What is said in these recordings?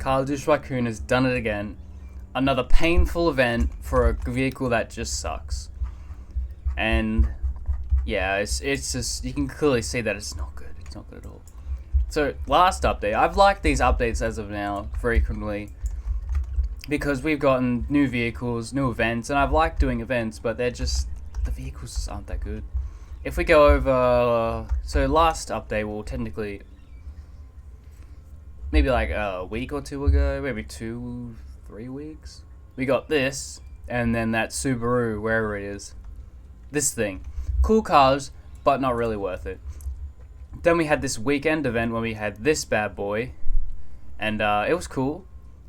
Carlos Raccoon has done it again. Another painful event for a vehicle that just sucks. And yeah, it's just, you can clearly see that it's not good. It's not good at all. So last update, I've liked these updates as of now frequently because we've gotten new vehicles, new events, and I've liked doing events, but they're just, the vehicles just aren't that good. If we go over, so last update, well technically, maybe like a week or two ago, maybe 2-3 weeks, we got this, and then that Subaru, wherever it is, this thing. Cool cars, but not really worth it. Then we had this weekend event when we had this bad boy, and it was cool.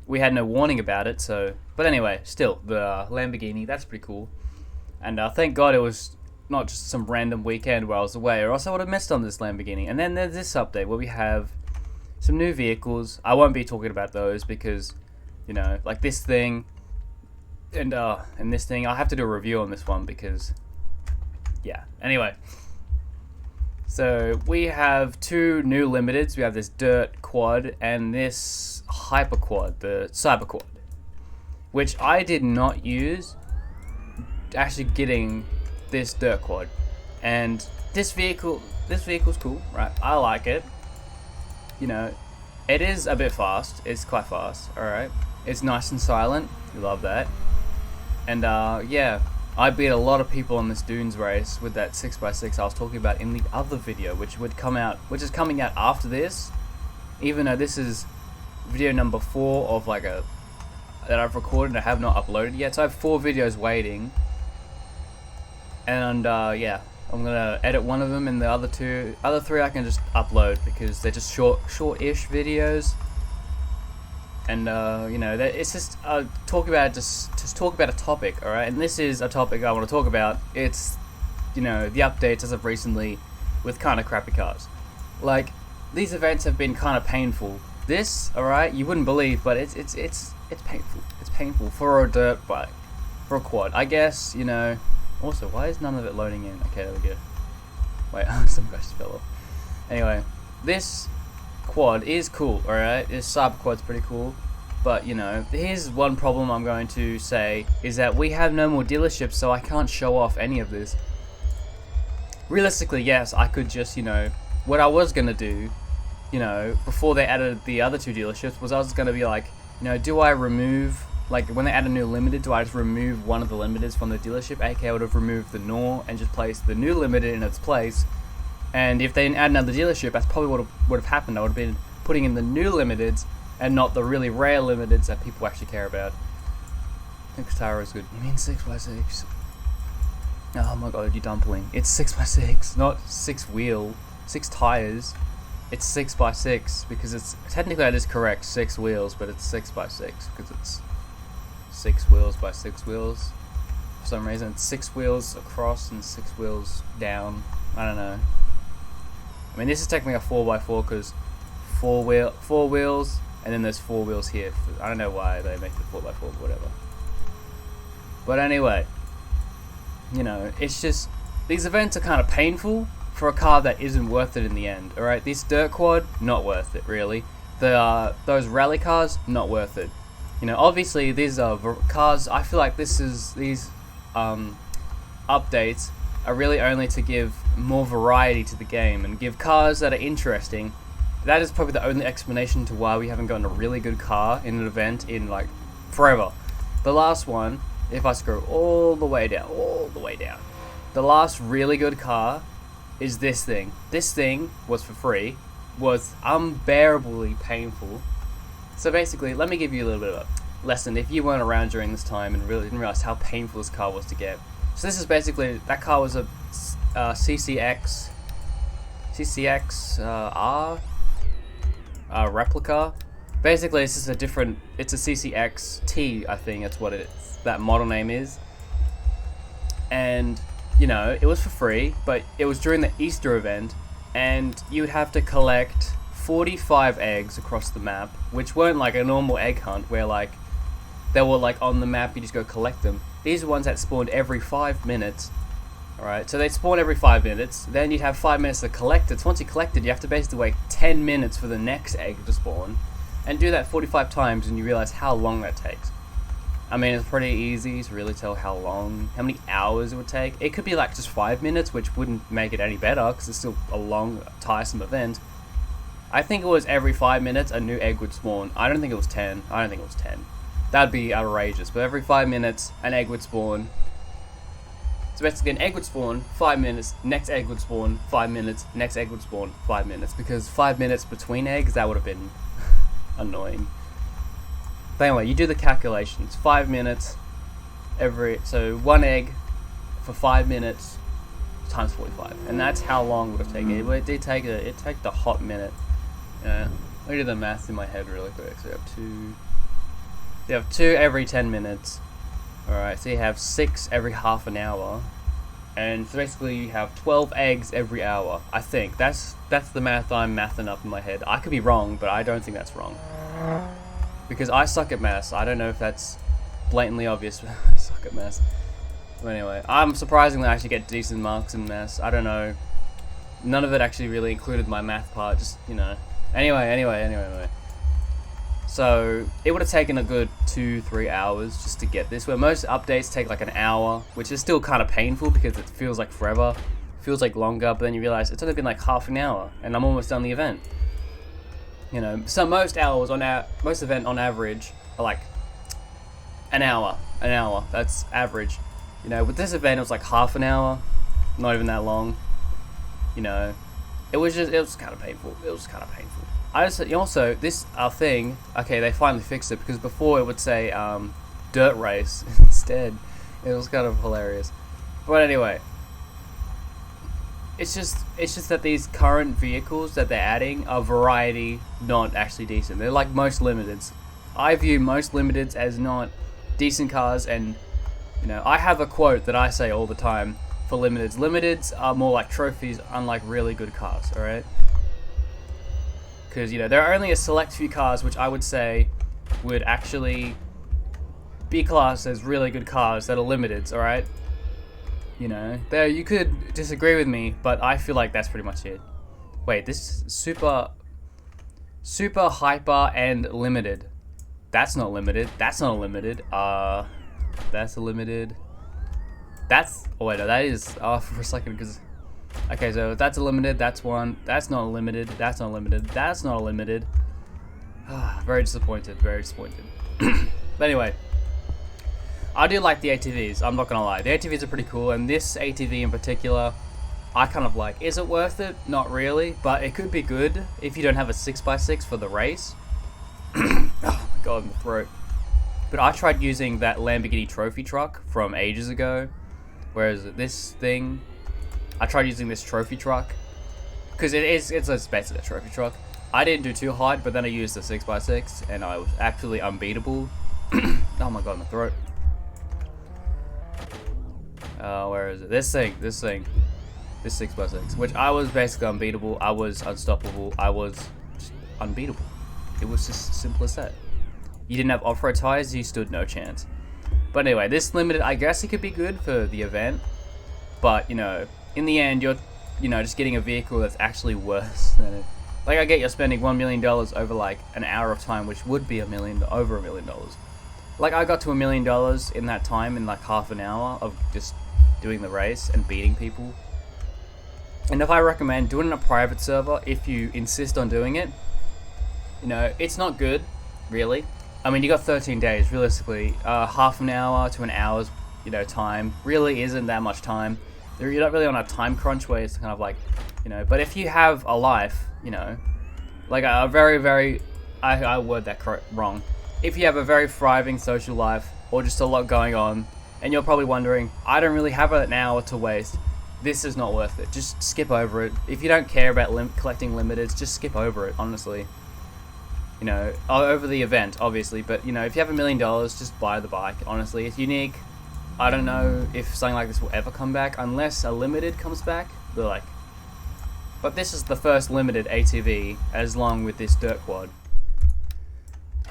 We had no warning about it, so, but anyway, still, the Lamborghini, that's pretty cool. And thank God it was not just some random weekend where I was away, or else I would have missed on this Lamborghini. And then there's this update where we have some new vehicles. I won't be talking about those because, you know, like this thing and this thing, I'll have to do a review on this one because, yeah. Anyway, so we have two new limiteds. We have this dirt quad and this hyper quad, the cyber quad, which I did not use actually getting this dirt quad. And this vehicle's cool, right? I like it. You know, it is a bit fast. It's quite fast, alright? It's nice and silent. You love that. And yeah, I beat a lot of people on this Dunes race with that 6x6 I was talking about in the other video, which is coming out after this, even though this is video number 4 of like that I've recorded and I have not uploaded yet. So I have 4 videos waiting, and yeah, I'm gonna edit one of them, and the other 3 I can just upload because they're just short-ish videos. And you know, it's just talk about a topic, all right? And this is a topic I want to talk about. It's, you know, the updates as of recently with kind of crappy cars. Like, these events have been kind of painful. This, all right, you wouldn't believe, but it's painful. It's painful for a dirt bike, for a quad, I guess. You know. Also, why is none of it loading in? Okay, there we go. Wait, some guy just fell off. Anyway, this quad is cool, alright? This cyber quad's pretty cool, but you know, here's one problem I'm going to say is that we have no more dealerships, so I can't show off any of this. Realistically, yes, I could just, you know, what I was gonna do, you know, before they added the other 2 dealerships, was I was gonna be like, you know, do I remove, like when they add a new limited, do I just remove one of the limiteds from the dealership? AK I would have removed the NOR and just placed the new limited in its place. And if they didn't add another dealership, that's probably what would have happened. I would have been putting in the new limiteds and not the really rare limiteds that people actually care about. I think Katara is good. You mean 6x6? Oh my god, you dumpling. It's 6x6, not 6 tires. It's 6x6 because it's technically that is correct, 6 wheels, but it's 6x6 because it's 6 wheels by 6 wheels. For some reason, it's 6 wheels across and 6 wheels down. I don't know. I mean, this is technically a 4x4 because 4 wheels, and then there's 4 wheels here. I don't know why they make it 4x4, but whatever. But anyway, you know, it's just, these events are kind of painful for a car that isn't worth it in the end. Alright, this dirt quad, not worth it really. Those rally cars, not worth it. You know, obviously these are cars, I feel like these updates are really only to give more variety to the game and give cars that are interesting. That is probably the only explanation to why we haven't gotten a really good car in an event in like forever. The last one, if I scroll all the way down, the last really good car is this thing. This thing was for free, was unbearably painful. So basically, let me give you a little bit of a lesson if you weren't around during this time and really didn't realize how painful this car was to get. So this is basically, that car was a CCX R replica. Basically, it's just a different, it's a CCXT, I think that's what that model name is. And, you know, it was for free, but it was during the Easter event, and you would have to collect 45 eggs across the map, which weren't like a normal egg hunt where like they were like on the map, you just go collect them. These are ones that spawned every 5 minutes. Alright, so they spawn every 5 minutes, then you'd have 5 minutes to collect it. So once you collect it, you have to basically wait 10 minutes for the next egg to spawn. And do that 45 times and you realize how long that takes. I mean, it's pretty easy to really tell how many hours it would take. It could be like just 5 minutes, which wouldn't make it any better because it's still a long, tiresome event. I think it was every 5 minutes a new egg would spawn. I don't think it was 10. I don't think it was 10. That'd be outrageous. But every 5 minutes, an egg would spawn. So basically, an egg would spawn, 5 minutes, next egg would spawn, 5 minutes, next egg would spawn, 5 minutes. Because 5 minutes between eggs, that would have been annoying. But anyway, you do the calculations. 5 minutes so one egg for 5 minutes times 45, and that's how long it would have taken. It did take a hot minute. Let me do the math in my head really quick. So you have two every 10 minutes. All right, so you have 6 every half an hour, and so basically you have 12 eggs every hour. I think that's the math I'm mathing up in my head. I could be wrong, but I don't think that's wrong. Because I suck at maths. I don't know if that's blatantly obvious, but I suck at maths. But anyway, I'm surprisingly I actually get decent marks in maths. I don't know. None of it actually really included my math part, just, Anyway. So, it would have taken a good 2-3 hours just to get this, where most updates take like an hour, which is still kind of painful because it feels like forever. It feels like longer, but then you realize it's only been like half an hour, and I'm almost done the event. So most event on average are like an hour. That's average. With this event it was like half an hour, not even that long. It was kind of painful. Also this thing. Okay, they finally fixed it because before it would say dirt race instead. It was kind of hilarious. But anyway. It's just that these current vehicles that they're adding are variety, not actually decent. They're like most limiteds. I view most limiteds as not decent cars, and I have a quote that I say all the time for limiteds. Limiteds are more like trophies, unlike really good cars. All right, because there are only a select few cars which I would say would actually be classed as really good cars that are limiteds. All right. There you could disagree with me, but I feel like that's pretty much it. Wait, this is super hyper and limited. That's not limited. That's not a limited. That's a limited. Oh wait, no, that is for a second because. Okay, so that's a limited. That's one. That's not a limited. That's not a limited. That's not a limited. Very disappointed. Very disappointed. But anyway. I do like the ATVs, I'm not gonna lie. The ATVs are pretty cool, and this ATV in particular, I kind of like. Is it worth it? Not really, but it could be good if you don't have a 6x6 for the race. Oh my god, my throat. But I tried using that Lamborghini trophy truck from ages ago, whereas this thing, I tried using this trophy truck, because it's basically a trophy truck. I didn't do too hard, but then I used the 6x6, and I was actually unbeatable. Oh my god, my throat. Where is it? This 6x6, which I was basically unbeatable. I was unstoppable. I was just unbeatable. It was just simple as that. You didn't have off-road tires, you stood no chance. But anyway, this limited, I guess it could be good for the event, but in the end, you're just getting a vehicle that's actually worse than it. Like, I get you're spending $1 million over like an hour of time, which would be over $1 million. Like, I got to $1 million in that time in like half an hour of just doing the race and beating people. And if I recommend doing it in a private server, if you insist on doing it, it's not good, really. I mean, you got 13 days, realistically. Half an hour to an hour's, time really isn't that much time. You're not really on a time crunch where it's kind of like, but if you have a life, like a very, very, I word that wrong. If you have a very thriving social life, or just a lot going on, and you're probably wondering, I don't really have an hour to waste, this is not worth it. Just skip over it. If you don't care about collecting limiteds, just skip over it, honestly. Over the event, obviously, but, if you have $1 million, just buy the bike, honestly. It's unique. I don't know if something like this will ever come back, unless a limited comes back. But this is the first limited ATV, as long with this dirt quad.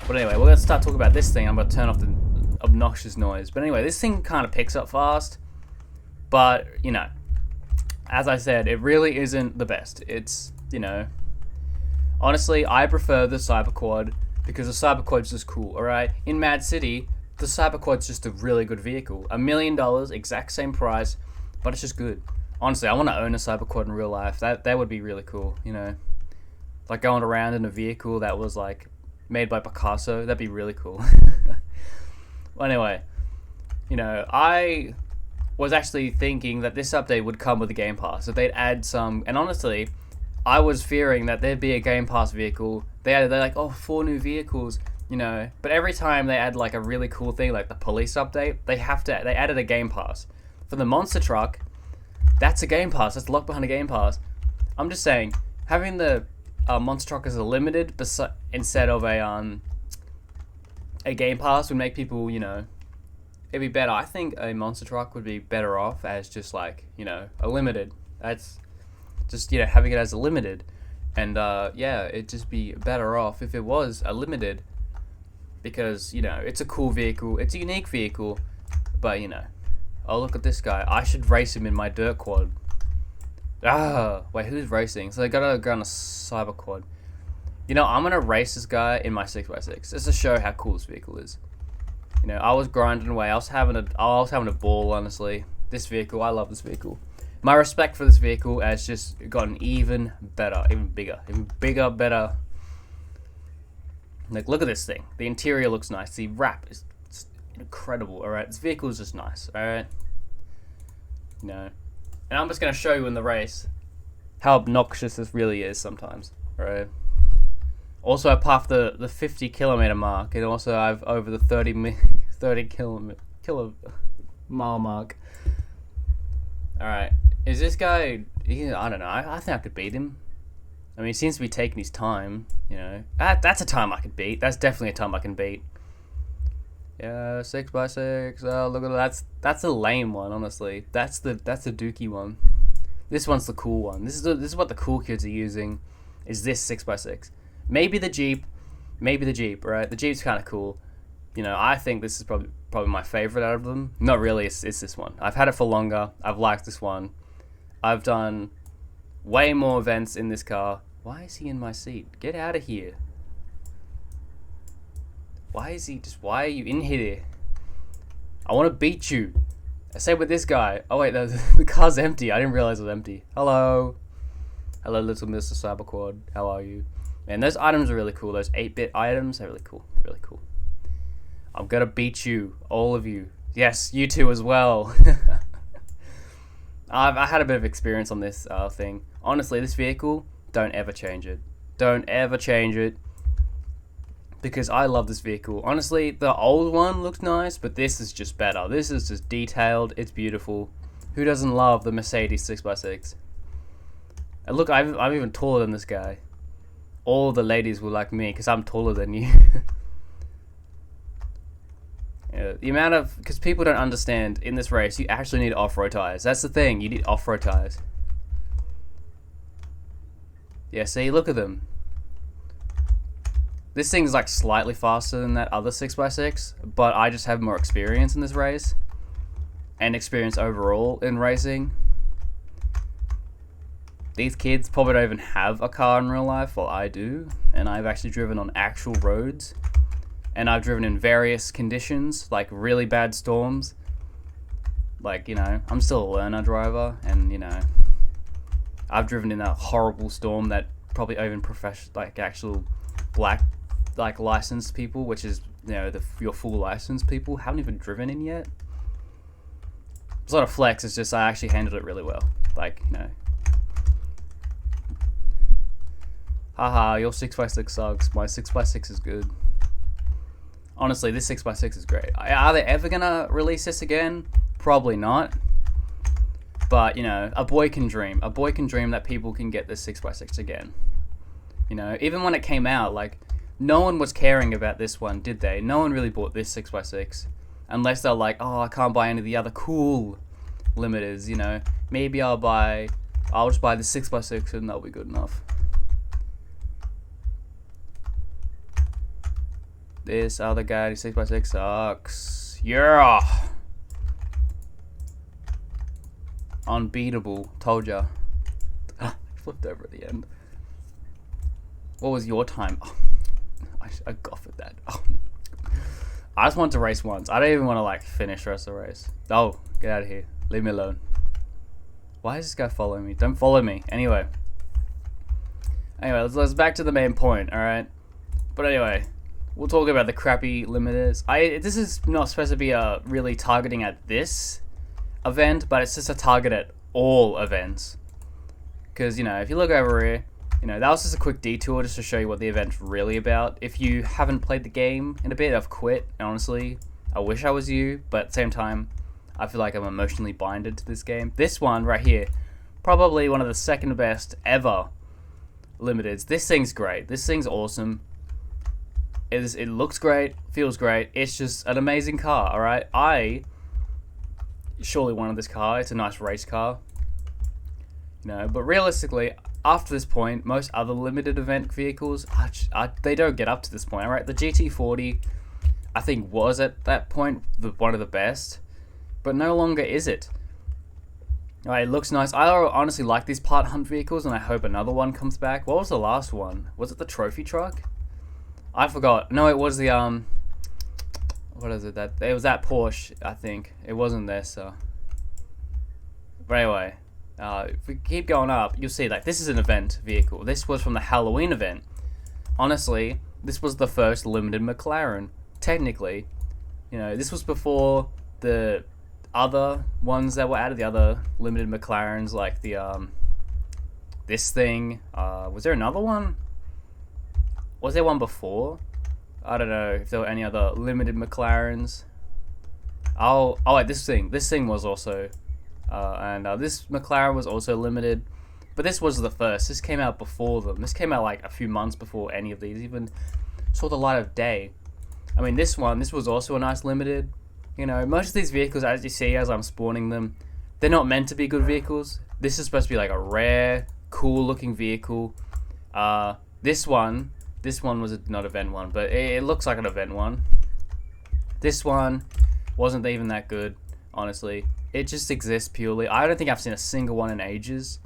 But anyway, well, let's start talking about this thing. I'm going to turn off the obnoxious noise. But anyway, this thing kind of picks up fast. But, as I said, it really isn't the best. It's, honestly, I prefer the Cyber Quad because the Cyberquad's just cool. All right, in Mad City, the Cyberquad's just a really good vehicle. $1 million, exact same price, but it's just good. Honestly, I want to own a Cyberquad in real life. That would be really cool. You know, like going around in a vehicle that was like made by Picasso. That'd be really cool. Well, anyway, you know, I was actually thinking that this update would come with a Game Pass. That they'd add some, and honestly, I was fearing that there'd be a Game Pass vehicle. They're like, oh, 4 new vehicles, you know. But every time they add like a really cool thing, like the police update, they added a Game Pass. For the monster truck, that's a Game Pass. That's locked behind a Game Pass. I'm just saying, having the monster truck as a limited instead of a Game Pass would make people, you know, it'd be better. I think a monster truck would be better off as just like, you know, a limited. That's just, you know, having it as a limited. And yeah, it'd just be better off if it was a limited, because, you know, it's a cool vehicle, it's a unique vehicle, but, you know, oh, look at this guy. I should race him in my dirt quad. Ah, wait, who's racing? So they gotta go on a cyber quad. You know, I'm gonna race this guy in my 6x6 just to show how cool this vehicle is. You know, I was grinding away. I was having a ball, honestly. This vehicle, I love this vehicle. My respect for this vehicle has just gotten even better, even bigger, better. Like, look at this thing. The interior looks nice. The wrap is incredible. All right, this vehicle is just nice. All right, you know, and I'm just gonna show you in the race how obnoxious this really is sometimes. All right. Also, I passed the 50 kilometer mark, and also I've over the 30 mile mark. All right, is this guy? I don't know. I think I could beat him. I mean, he seems to be taking his time. You know, that's a time I could beat. That's definitely a time I can beat. Yeah, 6x6. Oh, look at that. That's a lame one, honestly. That's the dookie one. This one's the cool one. This is what the cool kids are using. Is this 6x6? Maybe the Jeep, right? The Jeep's kind of cool. You know, I think this is probably my favorite out of them. Not really, it's this one. I've had it for longer. I've liked this one. I've done way more events in this car. Why is he in my seat? Get out of here. Why are you in here? I want to beat you. Same with this guy. Oh wait, the car's empty. I didn't realize it was empty. Hello, little Mr. Cyberquad. How are you? Man, those items are really cool. Those 8-bit items, they're really cool. Really cool. I'm gonna beat you, all of you. Yes, you too as well. I had a bit of experience on this thing. Honestly, this vehicle, don't ever change it. Don't ever change it. Because I love this vehicle. Honestly, the old one looks nice, but this is just better. This is just detailed. It's beautiful. Who doesn't love the Mercedes 6x6? And look, I'm even taller than this guy. All the ladies will like me because I'm taller than you. Yeah, the amount of, because people don't understand, in this race you actually need off-road tires. That's the thing, you need off-road tires. Yeah, see, look at them. This thing's like slightly faster than that other 6x6, but I just have more experience in this race and experience overall in racing. These kids probably don't even have a car in real life, while I do, and I've actually driven on actual roads, and I've driven in various conditions, like really bad storms. Like, you know, I'm still a learner driver, and, you know, I've driven in that horrible storm that probably even actual black, like, licensed people, which is, you know, your full licensed people, haven't even driven in yet. It's not a flex, it's just I actually handled it really well. Like, you know, haha, your 6x6 sucks. My 6x6 is good. Honestly, this 6x6 is great. Are they ever gonna release this again? Probably not. But, you know, a boy can dream. A boy can dream that people can get this 6x6 again. You know, even when it came out, like, no one was caring about this one, did they? No one really bought this 6x6. Unless they're like, oh, I can't buy any of the other cool limiters, you know. Maybe I'll just buy the 6x6 and that'll be good enough. This other guy, 6x6 sucks. Yeah! Unbeatable. Told ya. Flipped over at the end. What was your time? Oh, I I got for that. Oh. I just want to race once. I don't even want to like finish the rest of the race. Oh, get out of here. Leave me alone. Why is this guy following me? Don't follow me. Anyway, let's back to the main point. All right. But anyway, we'll talk about the crappy limiters. This is not supposed to be really targeting at this event, but it's just a target at all events. Because if you look over here. That was just a quick detour just to show you what the event's really about. If you haven't played the game in a bit, I've quit. Honestly, I wish I was you, but at the same time, I feel like I'm emotionally binded to this game. This one right here, probably one of the second best ever limiteds. This thing's great. This thing's awesome. It looks great, feels great. It's just an amazing car, alright? I surely wanted this car. It's a nice race car. But realistically, after this point, most other limited event vehicles, they don't get up to this point, alright? The GT40, I think, was at that point one of the best, but no longer is it. Alright, it looks nice. I honestly like these part hunt vehicles, and I hope another one comes back. What was the last one? Was it the trophy truck? I forgot. No, it was the, what is it? It was that Porsche, I think. It wasn't this, so. But anyway. If we keep going up, you'll see like this is an event vehicle. This was from the Halloween event. Honestly, this was the first limited McLaren. Technically, this was before the other ones that were added, the other limited McLarens, like the this thing. Was there another one? Was there one before? I don't know if there were any other limited McLarens. Oh wait, this thing was also. And this McLaren was also limited, but this was the first. This came out before them. This came out like a few months before any of these even saw the light of day. I mean, this was also a nice limited. Most of these vehicles, as you see, as I'm spawning them, they're not meant to be good vehicles. This is supposed to be like a rare, cool-looking vehicle. This one was not event one, but it looks like an event one. This one wasn't even that good, honestly. It just exists purely. I don't think I've seen a single one in ages.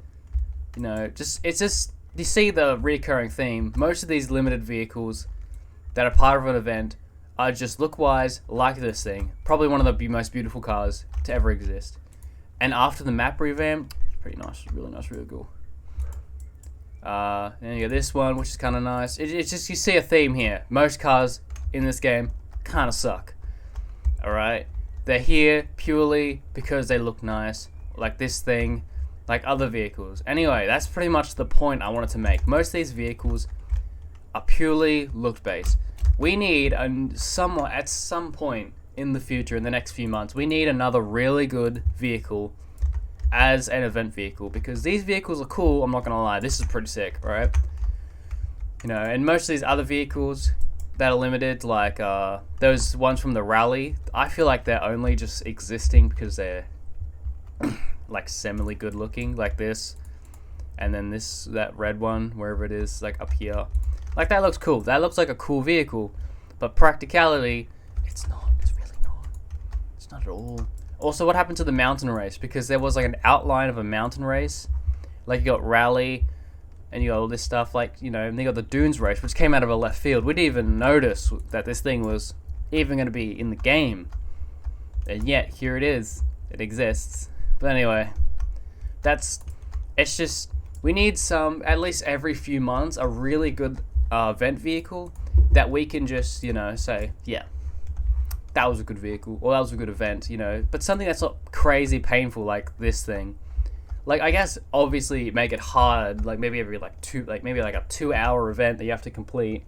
It's just you see the recurring theme. Most of these limited vehicles that are part of an event are just look-wise like this thing. Probably one of the most beautiful cars to ever exist. And after the map revamp, pretty nice, really nice, really cool. Then you got this one, which is kind of nice. It's just you see a theme here. Most cars in this game kind of suck. All right. They're here purely because they look nice, like this thing, like other vehicles. Anyway, that's pretty much the point I wanted to make. Most of these vehicles are purely look-based. We need, at some point in the future, in the next few months, we need another really good vehicle as an event vehicle, because these vehicles are cool, I'm not gonna lie. This is pretty sick, right? And most of these other vehicles that are limited, like those ones from the rally, I feel like they're only just existing because they're like semi good looking, like this, and then that red one, wherever it is, like up here, like that looks cool. That looks like a cool vehicle, but practicality, it's not. It's really not. It's not at all. Also, what happened to the mountain race? Because there was like an outline of a mountain race, like you got rally. And you got all this stuff, like, and then you got the Dunes race, which came out of a left field. We didn't even notice that this thing was even going to be in the game. And yet, here it is. It exists. But anyway, it's just, we need at least every few months, a really good event vehicle that we can just, say, yeah, that was a good vehicle, or that was a good event, but something that's not crazy painful like this thing. Like, I guess, obviously, make it hard, like, maybe every, maybe a 2-hour event that you have to complete.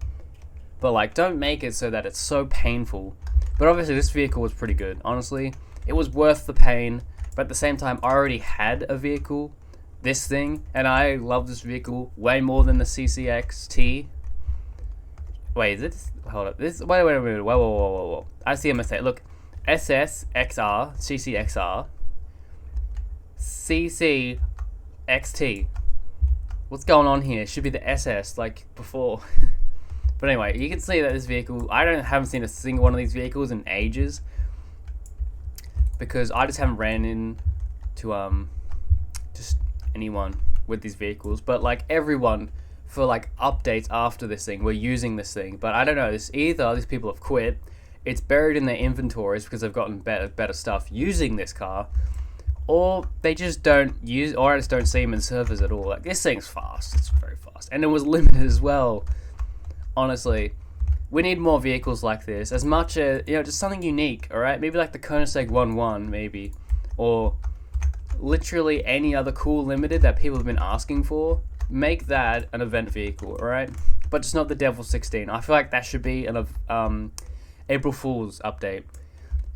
But, like, don't make it so that it's so painful. But obviously, this vehicle was pretty good, honestly. It was worth the pain, but at the same time, I already had a vehicle, this thing, and I love this vehicle way more than the CCXT. Wait, is it? Hold up. Wait. Whoa. I see a mistake. Look, SSXR, CCXR, CCXT. What's going on here? It should be the SS like before. But anyway, you can see that this vehicle, haven't seen a single one of these vehicles in ages, because I just haven't ran into just anyone with these vehicles. But like everyone for like updates after this thing. We're using this thing, but I don't know. This either these people have quit, it's buried in their inventories because they've gotten better stuff using this car, or they just don't use, or I just don't see them in servers at all. Like, this thing's fast. It's very fast, and it was limited as well. Honestly, we need more vehicles like this. As much as, you know, just something unique. All right, maybe like the Koenigsegg 1.1, maybe, or literally any other cool limited that people have been asking for. Make that an event vehicle, all right? But just not the Devil 16. I feel like that should be an April Fool's update.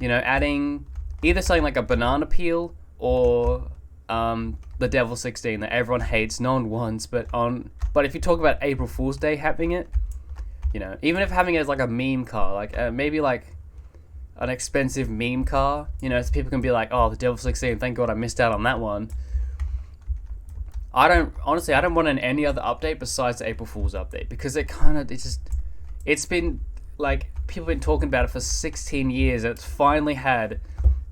You know, adding either something like a banana peel or the Devil 16 that everyone hates, no one wants. But if you talk about April Fool's Day having it, you know, even if having it as like a meme car, like maybe like an expensive meme car, you know, so people can be like, oh, the Devil 16, thank God I missed out on that one. I don't want any other update besides the April Fool's update, because it's been like, people have been talking about it for 16 years. It's finally had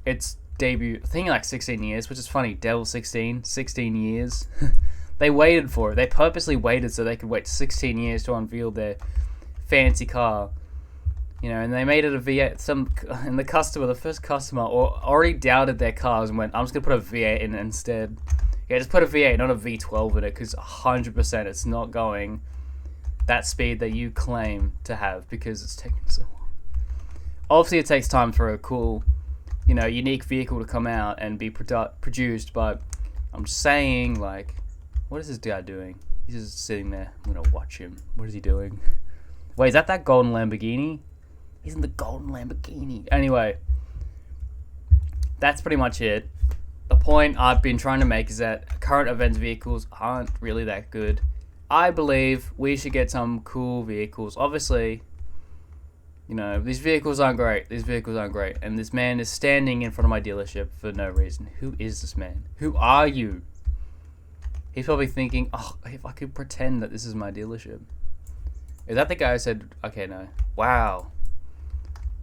its debut, I think like 16 years, which is funny. Devil 16 years. They waited for it. They purposely waited so they could wait 16 years to unveil their fancy car. You know, and they made it a V8. And the first customer already doubted their cars and went, I'm just going to put a V8 in it instead. Yeah, just put a V8, not a V12 in it, because 100% it's not going that speed that you claim to have, because it's taking so long. Obviously, it takes time for a cool, you know, unique vehicle to come out and be produced, but I'm just saying, like, what is this guy doing? He's just sitting there. I'm going to watch him. What is he doing? Wait, is that golden Lamborghini? He's in the golden Lamborghini. Anyway, that's pretty much it. The point I've been trying to make is that current events vehicles aren't really that good. I believe we should get some cool vehicles. Obviously, you know, these vehicles aren't great. And this man is standing in front of my dealership for no reason. Who is this man? Who are you? He's probably thinking, oh, if I could pretend that this is my dealership. Is that the guy who said, okay, no. Wow.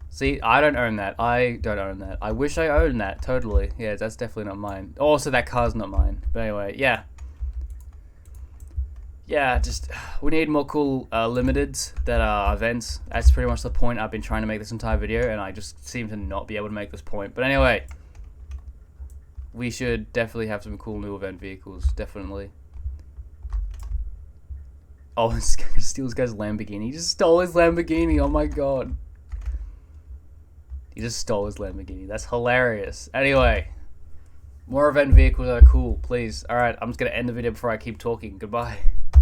See, I don't own that. I wish I owned that, totally. Yeah, that's definitely not mine. Also, that car's not mine. But anyway, yeah. Yeah, just, we need more cool limiteds that are events. That's pretty much the point I've been trying to make this entire video, and I just seem to not be able to make this point. But anyway, we should definitely have some cool new event vehicles, definitely. Oh, this guy steals this guy's Lamborghini. He just stole his Lamborghini, oh my god. He just stole his Lamborghini. That's hilarious. Anyway, more event vehicles are cool, please. Alright, I'm just going to end the video before I keep talking. Goodbye.